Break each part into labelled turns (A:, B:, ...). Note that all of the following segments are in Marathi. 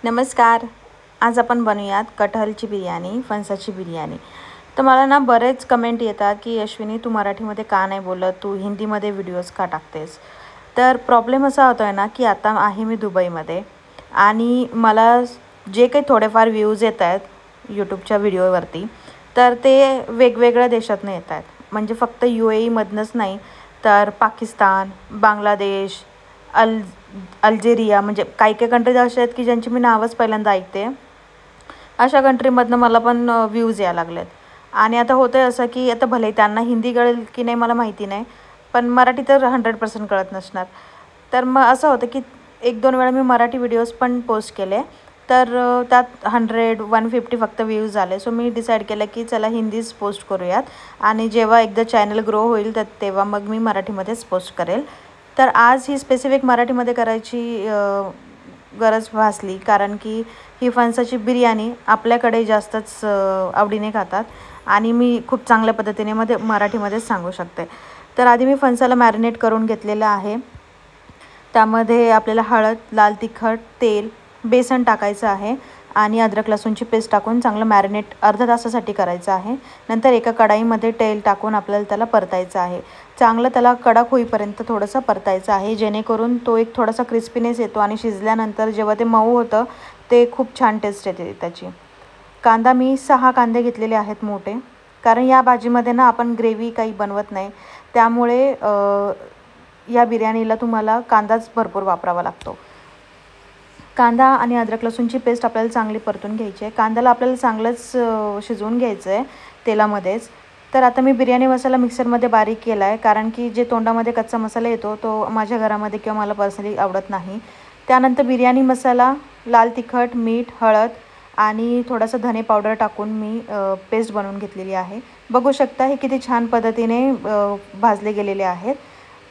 A: नमस्कार. आज आपण बनवूयात कटहलची बिर्याणी, फणसाची बिर्याणी. तर मला ना बरेच कमेंट येतात की अश्विनी तू मराठीमध्ये का नाही बोलत, तू हिंदीमध्ये व्हिडिओज का टाकतेस. तर प्रॉब्लेम असा होतो आहे ना की आता आहे मी दुबईमध्ये आणि मला जे काही थोडेफार व्ह्यूज येत आहेत यूट्यूबच्या व्हिडिओवरती तर ते वेगवेगळ्या देशातून येत आहेत. म्हणजे फक्त UAEमधनंच नाही तर पाकिस्तान, बांगलादेश, अल्जेरिया, म्हणजे काही काही कंट्रीज अशा आहेत की ज्यांची मी नावच पहिल्यांदा ऐकते. अशा कंट्रीमधनं मला पण व्ह्यूज यायला लागलेत. आणि आता होतं आहे असं की आता भले त्यांना हिंदी कळेल की नाही मला माहिती नाही, पण मराठी तर 100% कळत नसणार. तर मग असं होतं की 1-2 वेळा मी मराठी व्हिडिओज पण पोस्ट केले, तर त्यात 100-150 फक्त व्ह्यूज आले. सो मी डिसाईड केलं की चला हिंदीच पोस्ट करूयात आणि जेव्हा एकदा चॅनल ग्रो होईल तर तेव्हा मग मी मराठीमध्येच पोस्ट करेल. तर आज ही स्पेसिफिक मराठीमध्ये करायची गरज भासली कारण की ही फणसाची बिर्याणी आपल्याकडे जास्तच आवडीने खातात आणि मी खूप चांगल्या पद्धतीने मराठीमध्येच सांगू शकते. तर आधी मी फणसाला मॅरिनेट करून घेतलेलं आहे. त्यामध्ये आपल्याला हळद, लाल तिखट, तेल, बेसन टाकायचं आहे आणि अद्रक लसूणची पेस्ट टाकून चांगलं मॅरिनेट अर्धा तासासाठी करायचं आहे. नंतर एका कढाईमध्ये तेल टाकून आपल्याला त्याला परतायचं आहे. चांगलं त्याला कडक होईपर्यंत थोडंसं परतायचं आहे, जेणेकरून तो एक थोडासा क्रिस्पीनेस येतो आणि शिजल्यानंतर जेव्हा ते मऊ होतं ते खूप छान टेस्ट येते त्याची. कांदा मी 6 कांदे घेतलेले आहेत मोठे, कारण या भाजीमध्ये ना आपण ग्रेव्ही काही बनवत नाही, त्यामुळे या बिर्याणीला तुम्हाला कांदाच भरपूर वापरावा लागतो. कांदा आणि अद्रक लसूणची पेस्ट आपल्याला चांगली परतून घ्यायची आहे. कांद्याला आपल्याला चांगलंच शिजवून घ्यायचं आहे तेलामध्येच. तर आता मी बिर्याणी मसाला मिक्सरमध्ये बारीक केला आहे, कारण की जे तोंडामध्ये कच्चा मसाला येतो तो माझ्या घरामध्ये किंवा मला पर्सनली आवडत नाही. त्यानंतर बिर्याणी मसाला, लाल तिखट, मीठ, हळद आणि थोडासा धने पावडर टाकून मी पेस्ट बनवून घेतलेली आहे. बघू शकता हे किती छान पद्धतीने भाजले गेलेले आहेत.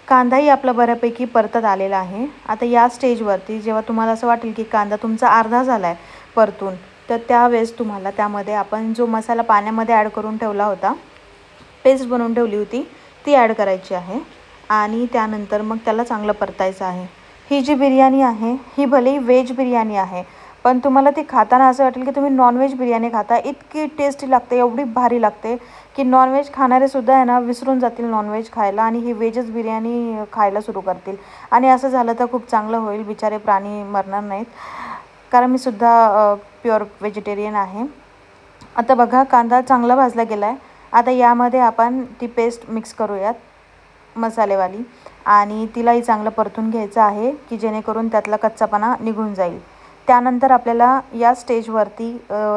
A: कांदाही आपला बऱ्यापैकी परतत आलेला आहे. आता या स्टेजवरती जेव्हा तुम्हाला असं वाटेल की कांदा तुमचा अर्धा झाला आहे परतून, तर त्यावेळेस तुम्हाला त्यामध्ये आपण जो मसाला पाण्यामध्ये ॲड करून ठेवला होता, पेस्ट बनवून ठेवली होती, ती ॲड करायची आहे आणि त्यानंतर मग त्याला चांगलं परतायचं आहे. ही जी बिर्याणी आहे ही भलेही व्हेज बिर्याणी आहे, पण तुम्हाला ती खाताना असं वाटेल की तुम्ही नॉनव्हेज बिर्याणी खाता. इतकी टेस्टी लागते, एवढी भारी लागते की नॉनव्हेज खाणारेसुद्धा आहे ना विसरून जातील नॉनव्हेज खायला आणि ही व्हेजच बिर्याणी खायला सुरू करतील. आणि असं झालं तर खूप चांगलं होईल, बिचारे प्राणी मरणार नाहीत, कारण मी सुद्धा प्युअर व्हेजिटेरियन आहे. आता बघा कांदा चांगला भाजला गेला आहे. आता यामध्ये आपण ती पेस्ट मिक्स करूयात मसालेवाली आणि तिलाही चांगलं परतून घ्यायचं आहे की जेणेकरून त्यातला कच्चापणा निघून जाईल. त्यानंतर आपल्याला या स्टेजवरती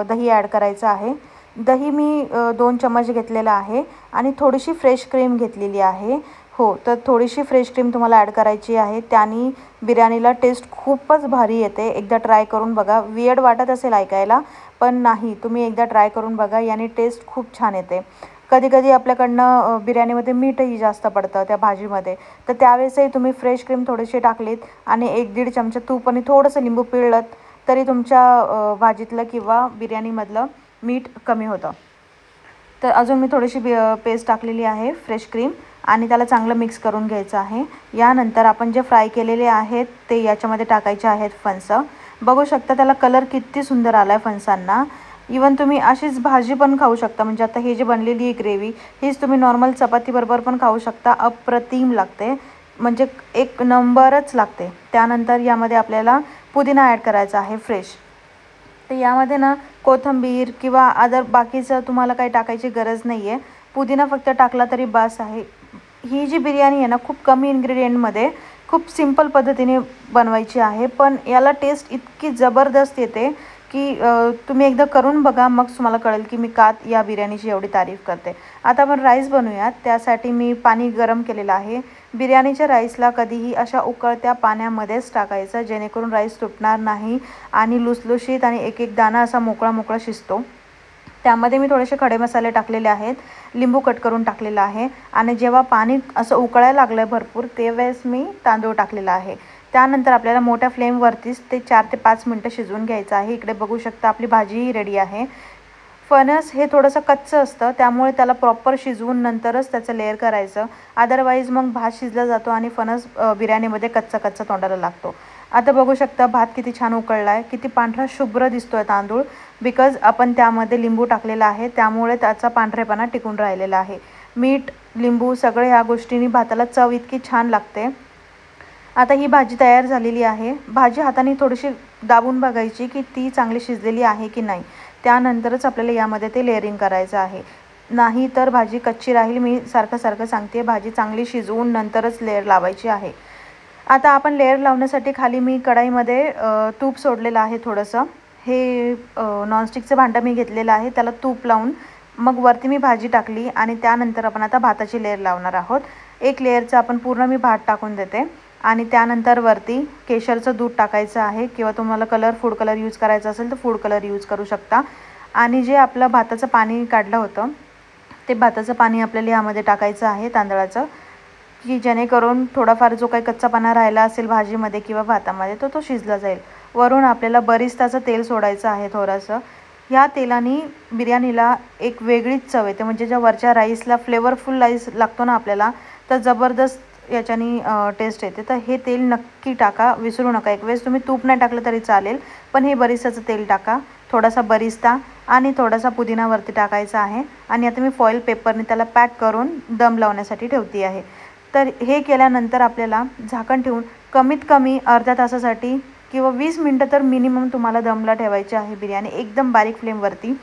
A: दही ॲड करायचं आहे. दही मी 2 चम्मच घेतलेला आहे आणि थोडीशी फ्रेश क्रीम घेतलेली आहे. हो, तर थोडीशी फ्रेश क्रीम तुम्हाला ॲड करायची आहे. त्याने बिर्याणीला टेस्ट खूपच भारी येते. एकदा ट्राय करून बघा. वियर्ड वाटत असेल ऐकायला, पण नाही, तुम्ही एकदा ट्राय करून बघा, याने टेस्ट खूप छान येते. कधी कधी आपल्याकडनं बिर्याणीमध्ये मीठही जास्त पडतं त्या भाजीमध्ये, तर त्यावेळेसही तुम्ही फ्रेश क्रीम थोडीशी टाकलीत आणि 1-1.5 चमचा तूप आणि थोडंसं लिंबू पिळलं तरी तुमच्या भाजीतलं किंवा बिर्याणीमधलं मीठ कमी होतं. तर अजून मी थोडीशी पेस्ट टाकलेली आहे फ्रेश क्रीम आणि त्याला चांगलं मिक्स करून घ्यायचं आहे. यानंतर आपण जे फ्राय केलेले आहेत ते याच्यामध्ये टाकायचे आहेत फणसं. बघू शकता त्याला कलर किती सुंदर आला आहे फणसांना. इवन तुम्ही अशीच भाजी पण खाऊ शकता, म्हणजे आता हे जे बनलेली आहे ग्रेव्ही, हीच तुम्ही नॉर्मल चपातीबरोबर पण खाऊ शकता. अप्रतिम लागते, म्हणजे एक नंबरच लागते. त्यानंतर यामध्ये आपल्याला पुदिना ॲड करायचा आहे फ्रेश. तर यामध्ये ना कोथिंबीर किंवा अदर बाकीचं तुम्हाला काही टाकायची गरज नाही आहे. पुदिना फक्त टाकला तरी बास आहे. ही जी बिर्याणी आहे ना खूप कमी इन्ग्रेडियंटमध्ये खूप सिंपल पद्धतीने बनवायची आहे, पण याला टेस्ट इतकी जबरदस्त येते की तुम्ही एकदा करून बघा, मग तुम्हाला कळेल की मी का या बिर्याणीची एवढी तारीफ करते. आता आपण राईस बनवूयात. त्यासाठी मी पाणी गरम केलेलं आहे. बिर्याणीच्या राईसला कधीही अशा उकळत्या पाण्यामध्येच टाकायचं, जेणेकरून राईस तुटणार नाही आणि लुसलुशीत आणि एक एक दाणा असा मोकळा मोकळा शिजतो. त्यामध्ये मी थोडेसे खडे मसाले टाकलेले आहेत, लिंबू कट करून टाकलेला आहे आणि जेव्हा पाणी असं उकळायला लागलं आहे भरपूर, त्यावेळेस मी तांदूळ टाकलेला आहे. त्यानंतर आपल्याला मोठ्या फ्लेमवरतीच ते 4 ते 5 मिनटं शिजवून घ्यायचं आहे. इकडे बघू शकता आपली भाजीही रेडी आहे. फणस हे थोडंसं कच्चं असतं, त्यामुळे त्याला प्रॉपर शिजवून नंतरच त्याचं लेअर करायचं. अदरवाईज मग भात शिजला जातो आणि फणस बिर्याणीमध्ये कच्चा कच्चा तोंडाला लागतो. आता बघू शकता भात किती छान उकळला आहे, किती पांढरा शुभ्र दिसतोय तांदूळ, बिकॉज आपण त्यामध्ये लिंबू टाकलेला आहे, त्यामुळे त्याचा पांढरेपणा टिकून राहिलेला आहे. मीठ, लिंबू सगळे ह्या गोष्टींनी भाताला चव इतकी छान लागते. आता ही भाजी तयार झालेली आहे. भाजी हाताने थोडीशी दाबून बघायची की ती चांगली शिजलेली आहे की नाही. त्यानंतरच आपल्याला यामध्ये ते लेअरिंग करायचं आहे, नाही तर भाजी कच्ची राहील. मी सारखं सांगते, भाजी चांगली शिजवून नंतरच लेअर लावायची आहे. आता आपण लेअर लावण्यासाठी खाली मी कढईमध्ये तूप सोडलेलं आहे थोडंसं. हे नॉनस्टिकचं भांडं मी घेतलेलं आहे, त्याला तूप लावून मग वरती मी भाजी टाकली आणि त्यानंतर आपण आता भाताची लेअर लावणार आहोत. एक लेअरचं आपण पूर्ण मी भात टाकून देते आणि त्यानंतर वरती केशरचं दूध टाकायचं आहे, किंवा तुम्हाला फूड कलर यूज करायचा असेल तर फूड कलर यूज करू शकता. आणि जे आपलं भाताचं पाणी काढलं होतं ते भाताचं पाणी आपल्याला यामध्ये टाकायचं आहे तांदळाचं, की जेणेकरून थोडाफार जो काही कच्चापणा राहिला असेल भाजीमध्ये किंवा भातामध्ये तो शिजला जाईल. वरून आपल्याला बरिस्ताचं तेल सोडायचं आहे थोडंसं. ह्या तेलाने बिर्याणीला एक वेगळीच चव येते, म्हणजे ज्या वरच्या राईसला फ्लेवरफुल राईस लागतो ना आपल्याला, तर जबरदस्त याच्यानी टेस्ट येते. तर हे तेल नक्की टाका, विसरू नका. एक वेळेस तुम्ही तूप नाही टाकलं तरी चालेल, पण हे बरिस्ताचं तेल टाका. थोडासा बरिस्ता आणि थोडासा पुदिना वरती टाकायचा आहे. आणि आता मी फॉईल पेपरने त्याला पॅक करून दम लावण्यासाठी ठेवते आहे. तर हे केल्यानंतर आपल्याला झाकण ठेवून कमीत कमी अर्ध्या तासासाठी किंवा 20 मिनटं तर मिनिमम तुम्हाला दमला ठेवायची आहे बिर्याणी, एकदम बारीक फ्लेमवरती.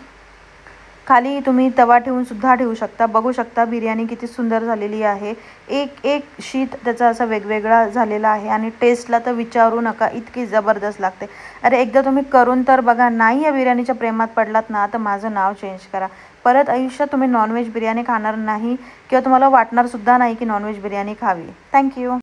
A: खाली तुम्ही तवा ठेवून सुद्धा ठेवू शकता. बघू शकता बिर्याणी किती सुंदर झालेली आहे. एक एक शीत त्याचा असा वेगवेगळा झालेला आहे आणि टेस्टला तर विचारू नका, इतकी जबरदस्त लागते. अरे एकदा तुम्ही करून तर बघा. नाही या बिर्याणीच्या प्रेमात पडलात ना, तर माझं नाव चेंज करा. परत आयुष्यात तुम्ही नॉनव्हेज बिर्याणी खाणार नाही, किंवा तुम्हाला वाटणार सुद्धा नाही की नॉनव्हेज बिर्याणी खावी. थँक्यू.